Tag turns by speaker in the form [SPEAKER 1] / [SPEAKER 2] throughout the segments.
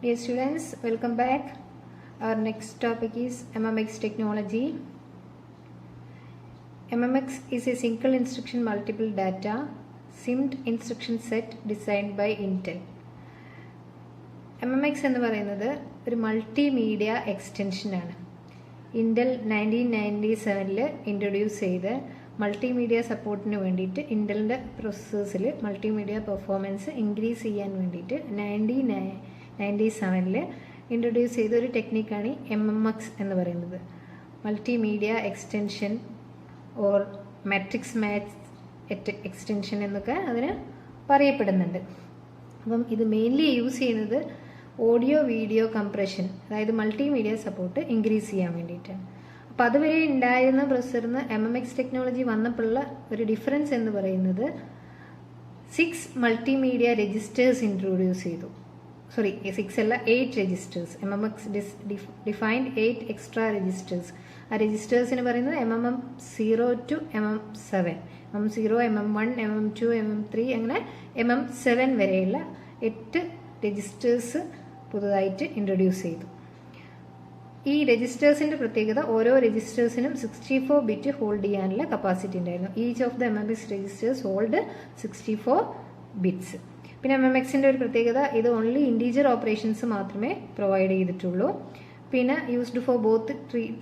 [SPEAKER 1] Dear students, welcome back. Our next topic is MMX technology. MMX is a single instruction multiple data SIMD instruction set designed by Intel. MMX എന്ന് പറയുന്നത് ഒരു multimedia extension ആണ്. Intel 1997 introduce ചെയ്ത multimedia സപ്പോർട്ടിന് വേണ്ടിയിട്ട് ഇന്റലിൻ്റെ പ്രോസസ്സേഴ്സിൽ multimedia performance increase ചെയ്യാൻ വേണ്ടിയിട്ട് 1997 introduce ചെയ്ത ഒരു ടെക്നിക്കാണ് MMX എന്ന് പറയുന്നത്. Multimedia extension or matrix match extension എന്നൊക്കെ അതിന് പറയപ്പെടുന്നുണ്ട്. അപ്പം ഇത് മെയിൻലി യൂസ് ചെയ്യുന്നത് ഓഡിയോ വീഡിയോ കംപ്രഷൻ, അതായത് മൾട്ടിമീഡിയ സപ്പോർട്ട് ഇൻക്രീസ് ചെയ്യാൻ വേണ്ടിയിട്ടാണ്. അപ്പോൾ അതുവരെ ഉണ്ടായിരുന്ന പ്രൊസസ്സറിന് MMX ടെക്നോളജി വന്നപ്പോഴുള്ള ഒരു ഡിഫറൻസ് എന്ന് പറയുന്നത് 6 മൾട്ടിമീഡിയ രജിസ്റ്റേഴ്സ് ഇൻട്രൊഡ്യൂസ് ചെയ്തു. 6 അല്ല, 8 registers. MMX defined 8 extra registers. ആ രജിസ്റ്റേഴ്സിന് പറയുന്നത് MM0 to MM7, MM0, MM1, MM2, MM3 അങ്ങനെ MM7 വരെയുള്ള 8 രജിസ്റ്റേഴ്സ് പുതുതായിട്ട് ഇൻട്രൊഡ്യൂസ് ചെയ്തു. ഈ രജിസ്റ്റേഴ്സിൻ്റെ പ്രത്യേകത, ഓരോ രജിസ്റ്റേഴ്സിനും 64 ബിറ്റ് ഹോൾഡ് ചെയ്യാനുള്ള കപ്പാസിറ്റി ഉണ്ടായിരുന്നു. Each of the MMX registers hold 64 bits. പിന്നെ MMXൻ്റെ ഒരു പ്രത്യേകത, ഇത് ഓൺലി ഇൻറ്റീജർ ഓപ്പറേഷൻസ് മാത്രമേ പ്രൊവൈഡ് ചെയ്തിട്ടുള്ളൂ. പിന്നെ used for both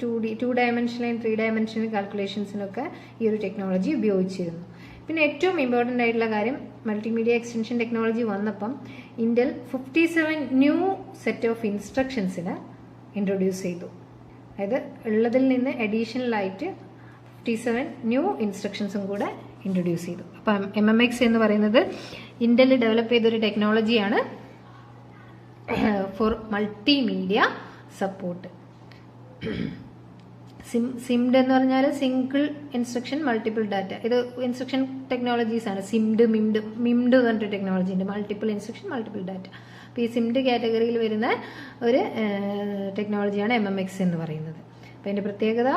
[SPEAKER 1] 2 dimensional and 3 dimensional കാൽക്കുലേഷൻസിനൊക്കെ ഈ ഒരു ടെക്നോളജി ഉപയോഗിച്ചിരുന്നു. പിന്നെ ഏറ്റവും ഇമ്പോർട്ടൻ്റ് ആയിട്ടുള്ള കാര്യം, മൾട്ടിമീഡിയ എക്സ്റ്റൻഷൻ ടെക്നോളജി വന്നപ്പം ഇന്റൽ 57 ന്യൂ സെറ്റ് ഓഫ് ഇൻസ്ട്രക്ഷൻസിന് ഇൻട്രൊഡ്യൂസ് ചെയ്തു. അതായത് ഉള്ളതിൽ നിന്ന് അഡീഷണൽ ആയിട്ട് 57 ന്യൂ ഇൻസ്ട്രക്ഷൻസും കൂടെ ഇൻട്രൊഡ്യൂസ് ചെയ്തു. അപ്പം MMX എന്ന് പറയുന്നത് ഇന്റൽ ഡെവലപ്പ് ചെയ്തൊരു ടെക്നോളജിയാണ് ഫോർ മൾട്ടിമീഡിയ സപ്പോർട്ട്. സിംഡ് എന്ന് പറഞ്ഞാൽ സിംഗിൾ ഇൻസ്ട്രക്ഷൻ മൾട്ടിപ്പിൾ ഡാറ്റ. ഇത് ഇൻസ്ട്രക്ഷൻ ടെക്നോളജീസ് ആണ്. സിംഡ്, മിംഡ് എന്ന് പറഞ്ഞിട്ട് ടെക്നോളജി ഉണ്ട്. Multiple instruction multiple data. അപ്പോൾ ഈ സിംഡ് കാറ്റഗറിയിൽ വരുന്ന ഒരു ടെക്നോളജിയാണ് MMX എന്ന് പറയുന്നത്. അപ്പോൾ അതിൻ്റെ പ്രത്യേകത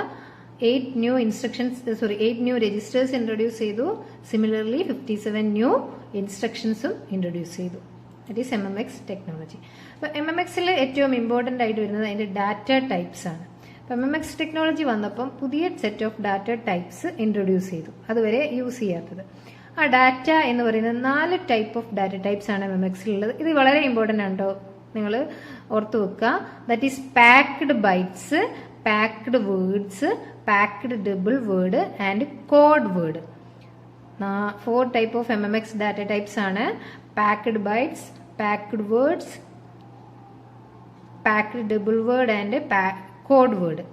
[SPEAKER 1] 8 ന്യൂ രജിസ്റ്റേഴ്സ് ഇൻട്രൊഡ്യൂസ് ചെയ്തു. സിമിലർലി 57 ന്യൂ ഇൻസ്ട്രക്ഷൻസും ഇൻട്രൊഡ്യൂസ് ചെയ്തു. That is MMX technology. അപ്പോൾ MMXൽ ഏറ്റവും ഇമ്പോർട്ടൻ്റ് ആയിട്ട് വരുന്നത് അതിൻ്റെ ഡാറ്റ ടൈപ്സ് ആണ്. അപ്പോൾ MMX ടെക്നോളജി വന്നപ്പം പുതിയ set of data types introduce ചെയ്തു, അതുവരെ യൂസ് ചെയ്യാത്തത്. ആ ഡാറ്റ എന്ന് പറയുന്നത് 4 ടൈപ്പ് ഓഫ് ഡാറ്റ ടൈപ്സ് ആണ് MMXലുള്ളത്. ഇത് വളരെ ഇമ്പോർട്ടൻ്റ് ആണ് കേട്ടോ, നിങ്ങൾ ഓർത്ത് വെക്കുക. That is packed bytes, packed words, packed double word and quad word. 4 type of MMX data types ആണ്. Packed bytes, packed words, packed double word and quad word.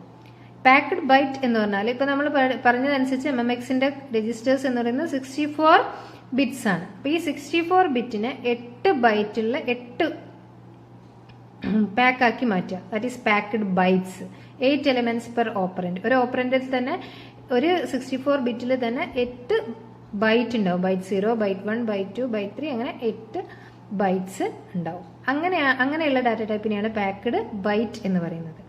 [SPEAKER 1] Packed byte എന്ന് പറഞ്ഞാൽ ഇപ്പൊ നമ്മൾ പറഞ്ഞതനുസരിച്ച് MMXന്റെ രജിസ്റ്റേഴ്സ് എന്ന് പറയുന്നത് 64 ബിറ്റ്സ് ആണ്. അപ്പൊ ഈ 64 ബിറ്റിനെ 8 ബൈറ്റുള്ള 8 പാക്ക് ആക്കി മാറ്റുക. That is packed bytes. 8 elements per operand. ഒരു ഓപ്പറന്റിൽ തന്നെ ഒരു 64 ബിറ്റിൽ തന്നെ 8 ബൈറ്റ് ഉണ്ടാവും. ബൈറ്റ് 0, ബൈറ്റ് 1, ബൈറ്റ് 2, ബൈറ്റ് 3 അങ്ങനെ 8 ബൈറ്റ്സ് ഉണ്ടാവും. അങ്ങനെയുള്ള ഡാറ്റ ടൈപ്പിനെയാണ് പാക്ഡ് ബൈറ്റ് എന്ന് പറയുന്നത്.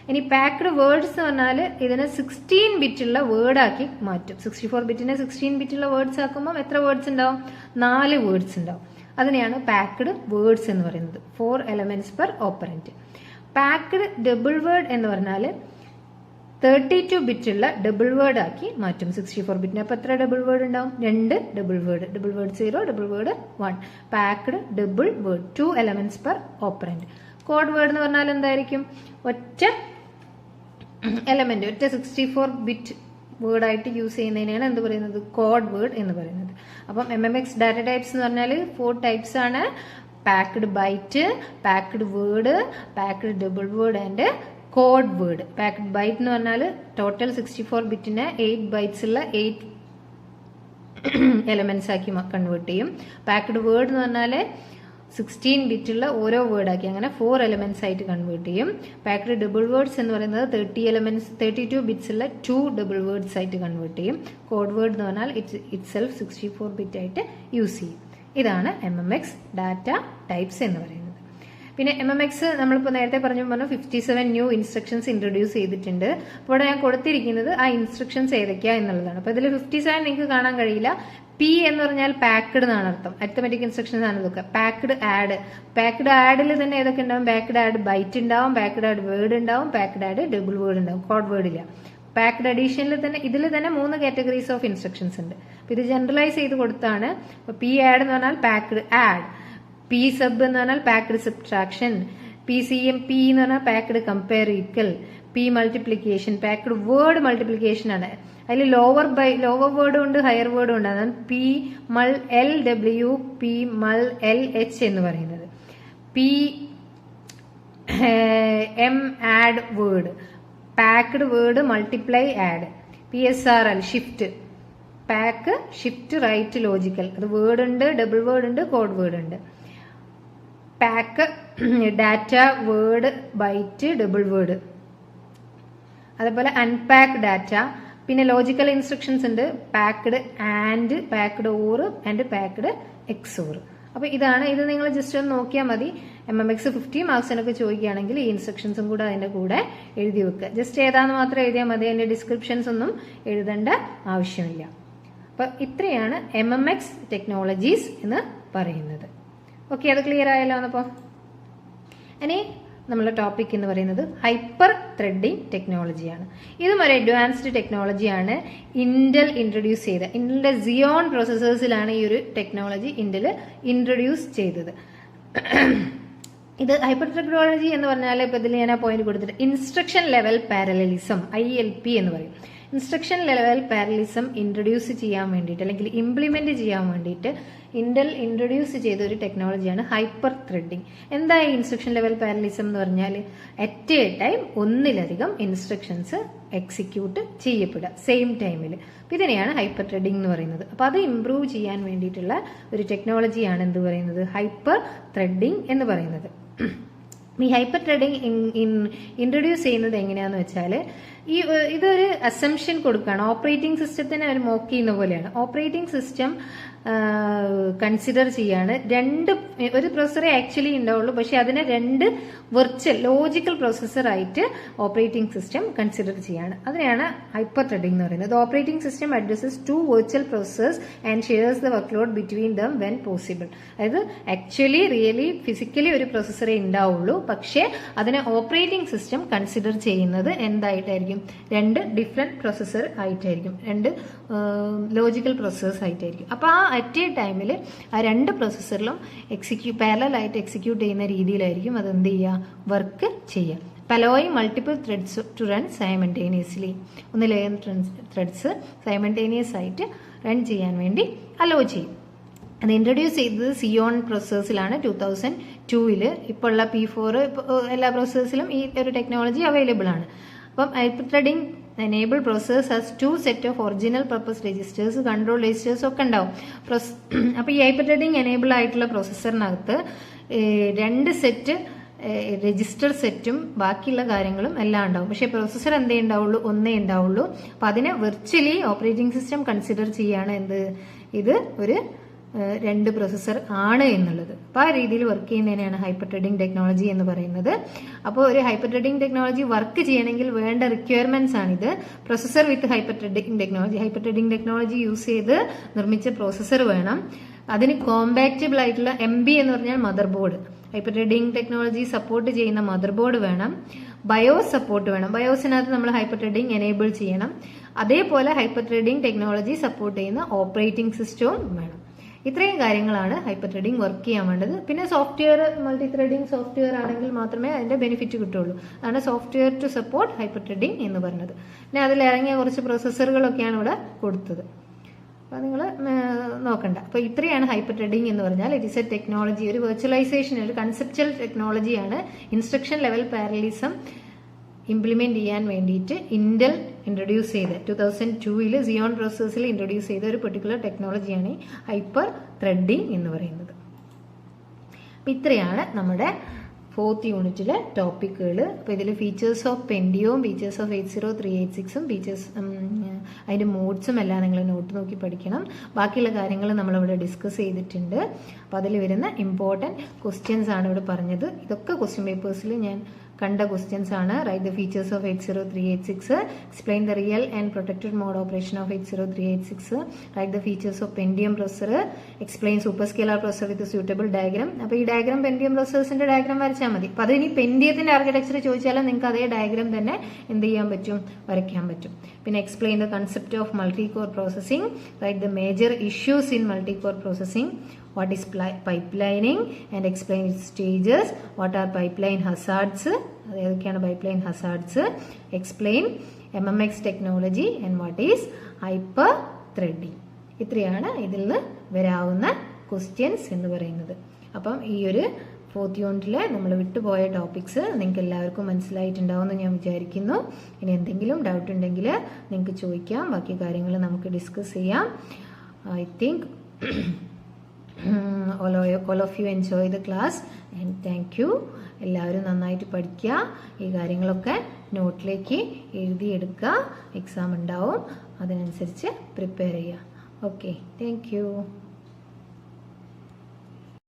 [SPEAKER 1] ഇനി പാക്ഡ് വേർഡ്സ് എന്ന് പറഞ്ഞാൽ ഇതിനെ 16 ബിറ്റുള്ള വേർഡാക്കി മാറ്റും. 64 ബിറ്റിനെ 16 ബിറ്റുള്ള വേർഡ്സ് ആക്കുമ്പോൾ എത്ര വേർഡ്സ് ഉണ്ടാവും? 4 വേർഡ്സ് ഉണ്ടാവും. അതിനെയാണ് പാക്ഡ് വേർഡ്സ് എന്ന് പറയുന്നത്. 4 elements per operant. Packed double word എന്ന് പറഞ്ഞാൽ 32 ബിറ്റുള്ള ഡബിൾ വേർഡ് ആക്കി മാറ്റും 64 ബിറ്റിന്. അപ്പോൾ എത്ര ഡബിൾ വേർഡ് ഉണ്ടാവും? 2 double word. Double word 0, double word 1. Packed double word, 2 elements per operant. Code word എന്ന് പറഞ്ഞാൽ എന്തായിരിക്കും? ഒറ്റ എലമെന്റ്, ഒറ്റ 64 ബിറ്റ് വേർഡായിട്ട് യൂസ് ചെയ്യുന്നതിനാണ് എന്ത് പറയുന്നത്? കോഡ് വേർഡ് എന്ന് പറയുന്നത്. അപ്പം MMX ഡാറ്റ ടൈപ്സ് എന്ന് പറഞ്ഞാൽ 4 ടൈപ്സ് ആണ്. Packed byte, packed word, packed double word and quad word. Packed byte എന്ന് പറഞ്ഞാൽ ടോട്ടൽ 64 ബിറ്റിനെ 8 ബൈറ്റ്സ് ഉള്ള 8 എലമെന്റ്സ് ആക്കി കൺവേർട്ട് ചെയ്യും. പാക്ഡ് വേർഡ് എന്ന് പറഞ്ഞാൽ 16 ബിറ്റുള്ള ഓരോ വേർഡാക്കി അങ്ങനെ 4 എലമെന്റ്സ് ആയിട്ട് കൺവേർട്ട് ചെയ്യും. പാക്ഡ് ഡബിൾ വേർഡ്സ് എന്ന് പറയുന്നത് 32 ബിറ്റ്സ് ഉള്ള 2 ഡബിൾ വേർഡ്സ് ആയിട്ട് കൺവേർട്ട് ചെയ്യും. കോഡ് വേർഡ് എന്ന് പറഞ്ഞാൽ ഇറ്റ്സെൽഫ് 64 ബിറ്റ് ആയിട്ട് യൂസ് ചെയ്യും. ഇതാണ് MMX ഡാറ്റ ടൈപ്സ് എന്ന് പറയുന്നത്. പിന്നെ MMX നമ്മളിപ്പോൾ നേരത്തെ പറഞ്ഞു 57 ന്യൂ ഇൻസ്ട്രക്ഷൻസ് ഇൻട്രൊഡ്യൂസ് ചെയ്തിട്ടുണ്ട്. അപ്പോൾ ഇവിടെ ഞാൻ കൊടുത്തിരിക്കുന്നത് ആ ഇൻസ്ട്രക്ഷൻസ് ഏതൊക്കെയാ എന്നുള്ളതാണ്. അപ്പോൾ ഇതിൽ 57 നിങ്ങൾക്ക് കാണാൻ കഴിയില്ല. പി എന്ന് പറഞ്ഞാൽ പാക്ക്ഡ് എന്നാണ് അർത്ഥം. അരിത്തമെറ്റിക് ഇൻസ്ട്രക്ഷൻസ് ആണ് ഇതൊക്കെ. പാക്ക്ഡ് ആഡിൽ തന്നെ ഏതൊക്കെ ഉണ്ടാവും? പാക്ക്ഡ് ആഡ് ബൈറ്റ് ഉണ്ടാവും, പാക്ക്ഡ് ആഡ് വേർഡ് ഉണ്ടാവും, പാക്ക്ഡ് ആഡ് ഡബിൾ വേർഡ് ഉണ്ടാവും, കോഡ് വേർഡ് ഇല്ല. പാക്ക്ഡ് അഡീഷനിൽ തന്നെ ഇതിൽ തന്നെ 3 കാറ്റഗറീസ് ഓഫ് ഇൻസ്ട്രക്ഷൻസ് ഉണ്ട്. അപ്പൊ ഇത് ജനറലൈസ് ചെയ്ത് കൊടുത്താണ്. പി ആഡ് എന്ന് പറഞ്ഞാൽ പാക്ക്ഡ് ആഡ്, പി സബ് എന്ന് പറഞ്ഞാൽ packed subtraction, p c m p എന്ന് പറഞ്ഞാൽ packed compare equal, p multiplication packed word multiplication ആണ്. അതിൽ ലോവർ വേർഡും ഉണ്ട്, ഹയർ വേർഡും ഉണ്ട്. അതാണ് പി മൾ എൽ ഡബ്ല്യു, പി മൾ എൽ എച്ച് എന്ന് പറയുന്നത്. P m add word, packed word multiply add. PSRL shift, pack shift right logical, അത് വേർഡ് ഉണ്ട്, ഡബിൾ വേർഡ് ഉണ്ട്, കോഡ് വേർഡ് ഉണ്ട്. Pack data word byte double word. അതേപോലെ unpack data. പിന്നെ logical instructions ഉണ്ട്, packed and, packed or and packed XOR. അപ്പൊ ഇതാണ്. ഇത് നിങ്ങൾ ജസ്റ്റ് ഒന്ന് നോക്കിയാൽ മതി. MMX 50 മാർക്സിനൊക്കെ ചോദിക്കുകയാണെങ്കിൽ ഈ ഇൻസ്ട്രക്ഷൻസും കൂടെ അതിന്റെ കൂടെ എഴുതി വെക്കുക. ജസ്റ്റ് ഏതാന്ന് മാത്രം എഴുതിയാൽ മതി, അതിന്റെ ഡിസ്ക്രിപ്ഷൻസ് ഒന്നും എഴുതേണ്ട ആവശ്യമില്ല. അപ്പൊ ഇത്രയാണ് MMX ടെക്നോളജീസ് എന്ന് പറയുന്നത്. ഓക്കെ, അത് ക്ലിയർ ആയല്ലോ. എന്നപ്പോ ഇനി നമ്മളുടെ ടോപ്പിക് എന്ന് പറയുന്നത് ഹൈപ്പർ ത്രെഡിംഗ് ടെക്നോളജിയാണ്. ഇതും ഒരു അഡ്വാൻസ്ഡ് ടെക്നോളജിയാണ്. ഇന്റൽ ഇൻട്രൊഡ്യൂസ് ചെയ്ത, ഇന്റലിന്റെ സിയോൺ പ്രോസസ്സേഴ്സിലാണ് ഈ ഒരു ടെക്നോളജി ഇന്റൽ ഇൻട്രൊഡ്യൂസ് ചെയ്തത്. ഇത് ഹൈപ്പർ ടെക്നോളജി എന്ന് പറഞ്ഞാൽ ഇപ്പൊ ഇതിൽ ഞാൻ ആ പോയിന്റ് കൊടുത്തിട്ട് ഇൻസ്ട്രക്ഷൻ ലെവൽ പാരലലിസം, ILP എന്ന് പറയും. ഇൻസ്ട്രക്ഷൻ ലെവൽ പാരലലിസം ഇൻട്രൊഡ്യൂസ് ചെയ്യാൻ വേണ്ടിയിട്ട് അല്ലെങ്കിൽ ഇംപ്ലിമെന്റ് ചെയ്യാൻ വേണ്ടിയിട്ട് ഇന്റൽ ഇൻട്രൊഡ്യൂസ് ചെയ്ത ഒരു ടെക്നോളജിയാണ് ഹൈപ്പർ ത്രെഡിംഗ്. എന്താ ഈ ഇൻസ്ട്രക്ഷൻ ലെവൽ പാരലലിസം എന്ന് പറഞ്ഞാൽ? അറ്റ് എ ടൈം ഒന്നിലധികം ഇൻസ്ട്രക്ഷൻസ് എക്സിക്യൂട്ട് ചെയ്യപ്പെടുക സെയിം ടൈമിൽ. ഇതിനെയാണ് ഹൈപ്പർ ത്രെഡിംഗ് എന്ന് പറയുന്നത്. അപ്പൊ അത് ഇംപ്രൂവ് ചെയ്യാൻ വേണ്ടിയിട്ടുള്ള ഒരു ടെക്നോളജിയാണ് എന്ത് പറയുന്നത്? ഹൈപ്പർ ത്രെഡിംഗ് എന്ന് പറയുന്നത്. ഈ ഹൈപ്പർ ത്രെഡിംഗ് ഇൻട്രൊഡ്യൂസ് ചെയ്യുന്നത് എങ്ങനെയാന്ന് വെച്ചാൽ, ഇതൊരു അസംഷൻ കൊടുക്കുകയാണ്. ഓപ്പറേറ്റിംഗ് സിസ്റ്റത്തിനെ ഒരു മോക്ക് ചെയ്യുന്ന പോലെയാണ്. ഓപ്പറേറ്റിംഗ് സിസ്റ്റം കൺസിഡർ ചെയ്യാണ് ഒരു പ്രോസസ്സറെ ആക്ച്വലി ഉണ്ടാവുള്ളൂ, പക്ഷെ അതിനെ 2 വെർച്വൽ ലോജിക്കൽ പ്രോസസ്സർ ആയിട്ട് ഓപ്പറേറ്റിംഗ് സിസ്റ്റം കൺസിഡർ ചെയ്യാണ്. അതിനെയാണ് ഹൈപ്പർ ത്രെഡിംഗ് എന്ന് പറയുന്നത്. Operating system addresses 2 virtual processors and shares the work load between them when possible. അതായത് ആക്ച്വലി റിയലി ഫിസിക്കലി ഒരു പ്രോസസ്സറേ ഉണ്ടാവുള്ളൂ, പക്ഷേ അതിനെ ഓപ്പറേറ്റിംഗ് സിസ്റ്റം കൺസിഡർ ചെയ്യുന്നത് എന്തായിട്ടായിരിക്കും? 2 ഡിഫറെന്റ് പ്രോസസ്സർ ആയിട്ടായിരിക്കും, 2 ലോജിക്കൽ പ്രോസസ്സേഴ്സ് ആയിട്ടായിരിക്കും. അപ്പൊ ആ അറ്റ് എ ടൈമിൽ ആ 2 പ്രോസസ്സറിലും പാരലൽ ആയിട്ട് എക്സിക്യൂട്ട് ചെയ്യുന്ന രീതിയിലായിരിക്കും അത് എന്ത് ചെയ്യുക? വർക്ക് ചെയ്യുക. allowing multiple threads to run simultaneously. ഒന്നിലേറെ ത്രെഡ്സ് സൈമൾട്ടേനിയസ് ആയിട്ട് റൺ ചെയ്യാൻ വേണ്ടി അലോ ചെയ്യും. അത് ഇൻട്രൊഡ്യൂസ് ചെയ്തത് സിയോൺ പ്രോസസ്സേഴ്സിലാണ് 2002. ഇപ്പോൾ ഉള്ള P4 എല്ലാ പ്രോസസ്സേഴ്സിലും ഈ ഒരു ടെക്നോളജി അവൈലബിൾ ആണ്. അപ്പം hyper threading enable processors has 2 set of original purpose registers, control registers ഒക്കെ ഉണ്ടാവും. അപ്പോൾ ഈ ഹൈപ്പർ ത്രെഡിംഗ് എനേബിൾ ആയിട്ടുള്ള പ്രോസസ്സറിനകത്ത് 2 സെറ്റ് രജിസ്റ്റർ സെറ്റും ബാക്കിയുള്ള കാര്യങ്ങളും എല്ലാം ഉണ്ടാവും. പക്ഷെ പ്രോസസ്സർ എന്തേ ഉണ്ടാവുള്ളൂ? ഒന്നേ ഉണ്ടാവുള്ളൂ. അപ്പൊ അതിനെ വെർച്വലി ഓപ്പറേറ്റിംഗ് സിസ്റ്റം കൺസിഡർ ചെയ്യാണ് ഇത് ഒരു 2 പ്രോസസ്സർ ആണ് എന്നുള്ളത്. അപ്പൊ ആ രീതിയിൽ വർക്ക് ചെയ്യുന്നതിനാണ് ഹൈപ്പർ ത്രെഡിംഗ് ടെക്നോളജി എന്ന് പറയുന്നത്. അപ്പോൾ ഒരു ഹൈപ്പർ ത്രെഡിംഗ് ടെക്നോളജി വർക്ക് ചെയ്യണമെങ്കിൽ വേണ്ട റിക്വയർമെന്റ്സ് ആണിത്. Processor with hyper threading technology, hyper threading technology use ചെയ്ത് നിർമ്മിച്ച പ്രോസസ്സർ വേണം. അതിന് കോമ്പാക്റ്റബിൾ ആയിട്ടുള്ള MB എന്ന് പറഞ്ഞാൽ mother board, hyper threading technology support ചെയ്യുന്ന മദർ ബോർഡ് വേണം. ബയോസ് സപ്പോർട്ട് വേണം. ബയോസിനകത്ത് നമ്മൾ ഹൈപ്പർ ത്രെഡിംഗ് എനേബിൾ ചെയ്യണം. അതേപോലെ ഹൈപ്പർ ത്രെഡിംഗ് ടെക്നോളജി സപ്പോർട്ട് ചെയ്യുന്ന ഓപ്പറേറ്റിംഗ് സിസ്റ്റവും വേണം. ഇത്രയും കാര്യങ്ങളാണ് ഹൈപ്പർ ത്രെഡിംഗ് വർക്ക് ചെയ്യാൻ വേണ്ടത്. പിന്നെ സോഫ്റ്റ്വെയർ, മൾട്ടി ത്രെഡിംഗ് സോഫ്റ്റ്വെയർ ആണെങ്കിൽ മാത്രമേ അതിന്റെ ബെനിഫിറ്റ് കിട്ടുള്ളൂ. അതാണ് software to support hyper threading എന്ന് പറഞ്ഞത്. പിന്നെ അതിൽ ഇറങ്ങിയ കുറച്ച് പ്രോസസ്സറുകളൊക്കെയാണ് ഇവിടെ കൊടുത്തത്. അപ്പോൾ നിങ്ങൾ നോക്കണ്ട. അപ്പോൾ ഇത്രയാണ് ഹൈപ്പർ ത്രെഡിംഗ് എന്ന് പറഞ്ഞാൽ. ഇറ്റ് ഇസ് എ ടെക്നോളജി, ഒരു വെർച്വലൈസേഷൻ, ഒരു കൺസെപ്ച്വൽ ടെക്നോളജിയാണ്. ഇൻസ്ട്രക്ഷൻ ലെവൽ പാരലലിസം ഇംപ്ലിമെന്റ് ചെയ്യാൻ വേണ്ടിയിട്ട് ഇന്റൽ ഇൻട്രൊഡ്യൂസ് ചെയ്ത് 2002 സിയോൺ പ്രോസസ്സറിൽ ഇൻട്രൊഡ്യൂസ് ചെയ്ത ഒരു പെർട്ടിക്കുലർ ടെക്നോളജിയാണ് ഹൈപ്പർ ത്രെഡിംഗ് എന്ന് പറയുന്നത്. അപ്പം ഇത്രയാണ് നമ്മുടെ 4th യൂണിറ്റിലെ ടോപ്പിക്കുകൾ. അപ്പോൾ ഇതിൽ features of Pentium, features of 80386ഉം ഫീച്ചേഴ്സ് അതിൻ്റെ മോഡ്സും എല്ലാം നിങ്ങൾ നോട്ട് നോക്കി പഠിക്കണം. ബാക്കിയുള്ള കാര്യങ്ങൾ നമ്മളിവിടെ ഡിസ്കസ് ചെയ്തിട്ടുണ്ട്. അപ്പോൾ അതിൽ വരുന്ന ഇമ്പോർട്ടൻറ്റ് ക്വസ്റ്റ്യൻസ് ആണ് ഇവിടെ പറഞ്ഞത്. ഇതൊക്കെ ക്വസ്റ്റ്യൻ പേപ്പേഴ്സിൽ ഞാൻ കണ്ട ക്വസ്റ്റ്യൻസ് ആണ്. Write the features of 80386, explain the real and protected mode operation of 80386, write the features of Pentium processor, explain superscalar processor with suitable diagram. അപ്പോൾ ഈ ഡയഗ്രാം പെൻഡിയം പ്രൊസസേഴ്സിന്റെ ഡയഗ്രാം വരച്ചാൽ മതി. അപ്പോൾ അത് ഇനി പെൻഡിയത്തിന്റെ ആർക്കിടെക്ചർ ചോദിച്ചാലും നിങ്ങൾക്ക് അതേ ഡയഗ്രാം തന്നെ എന്ത് ചെയ്യാൻ പറ്റും, വരയ്ക്കാൻ പറ്റും. പിന്നെ explain the concept of multi core processing, write the major issues in multi core processing, what is pipelining and explain its stages, what are pipeline hazards, ഏതൊക്കെയാണ് pipeline hazards, explain MMX technology and what is hyper threading. ഇത്രയാണ് ഇതിൽ നിന്ന് വരാവുന്ന questions എന്ന് പറയുന്നത്. അപ്പം ഈ ഒരു 4th യൂണിറ്റിൽ നമ്മൾ വിട്ടുപോയ ടോപ്പിക്സ് നിങ്ങൾക്ക് എല്ലാവർക്കും മനസ്സിലായിട്ടുണ്ടാവുമെന്ന് ഞാൻ വിചാരിക്കുന്നു. ഇനി എന്തെങ്കിലും ഡൗട്ട് ഉണ്ടെങ്കിൽ നിങ്ങൾക്ക് ചോദിക്കാം, ബാക്കി കാര്യങ്ങൾ നമുക്ക് ഡിസ്കസ് ചെയ്യാം. I think all of you enjoy the class and thank you. എല്ലാവരും നന്നായിട്ട് പഠിക്കുക. ഈ കാര്യങ്ങളൊക്കെ നോട്ടിലേക്ക് എഴുതിയെടുക്കുക. എക്സാം ഉണ്ടാവും, അതിനനുസരിച്ച് പ്രിപ്പയർ ചെയ്യുക. Okay, thank you.